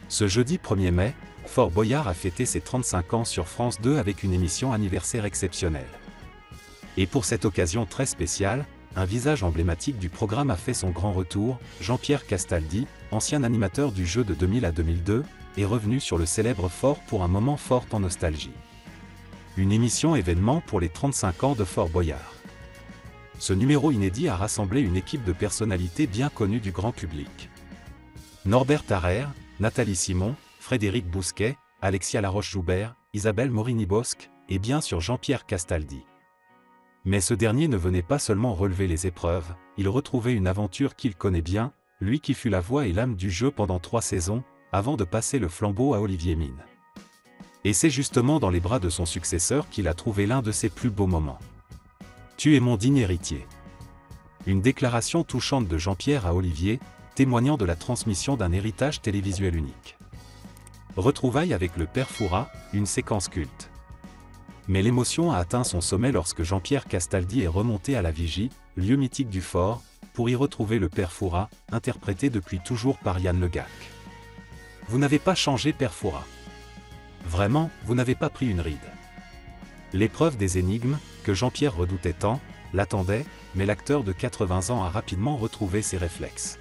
Ce jeudi 1er mai, Fort Boyard a fêté ses 35 ans sur France 2 avec une émission anniversaire exceptionnelle. Et pour cette occasion très spéciale, un visage emblématique du programme a fait son grand retour. Jean-Pierre Castaldi, ancien animateur du jeu de 2000 à 2002, est revenu sur le célèbre Fort pour un moment fort en nostalgie. Une émission événement pour les 35 ans de Fort Boyard. Ce numéro inédit a rassemblé une équipe de personnalités bien connues du grand public. Norbert Tarrer, Nathalie Simon, Frédéric Bousquet, Alexia Laroche-Joubert, Isabelle Morini-Bosque, et bien sûr Jean-Pierre Castaldi. Mais ce dernier ne venait pas seulement relever les épreuves, il retrouvait une aventure qu'il connaît bien, lui qui fut la voix et l'âme du jeu pendant 3 saisons, avant de passer le flambeau à Olivier Mine. Et c'est justement dans les bras de son successeur qu'il a trouvé l'un de ses plus beaux moments. « Tu es mon digne héritier ». Une déclaration touchante de Jean-Pierre à Olivier, témoignant de la transmission d'un héritage télévisuel unique. Retrouvailles avec le père Fouras, une séquence culte. Mais l'émotion a atteint son sommet lorsque Jean-Pierre Castaldi est remonté à la Vigie, lieu mythique du fort, pour y retrouver le père Fouras, interprété depuis toujours par Yann Le Gac. « Vous n'avez pas changé, père Fouras. Vraiment, vous n'avez pas pris une ride. » L'épreuve des énigmes, que Jean-Pierre redoutait tant, l'attendait, mais l'acteur de 80 ans a rapidement retrouvé ses réflexes.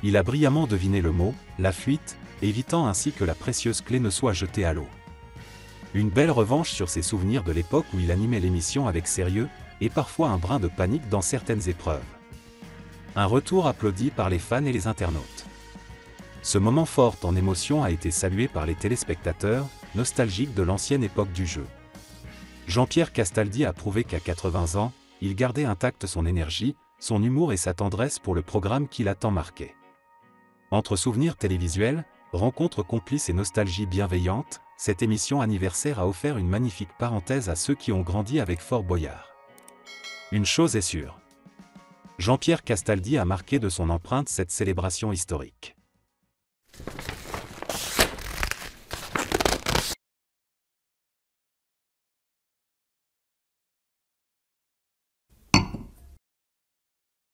Il a brillamment deviné le mot, la fuite, évitant ainsi que la précieuse clé ne soit jetée à l'eau. Une belle revanche sur ses souvenirs de l'époque où il animait l'émission avec sérieux, et parfois un brin de panique dans certaines épreuves. Un retour applaudi par les fans et les internautes. Ce moment fort en émotion a été salué par les téléspectateurs, nostalgiques de l'ancienne époque du jeu. Jean-Pierre Castaldi a prouvé qu'à 80 ans, il gardait intacte son énergie, son humour et sa tendresse pour le programme qu'il a tant marqué. Entre souvenirs télévisuels, rencontres complices et nostalgie bienveillante, cette émission anniversaire a offert une magnifique parenthèse à ceux qui ont grandi avec Fort Boyard. Une chose est sûre. Jean-Pierre Castaldi a marqué de son empreinte cette célébration historique.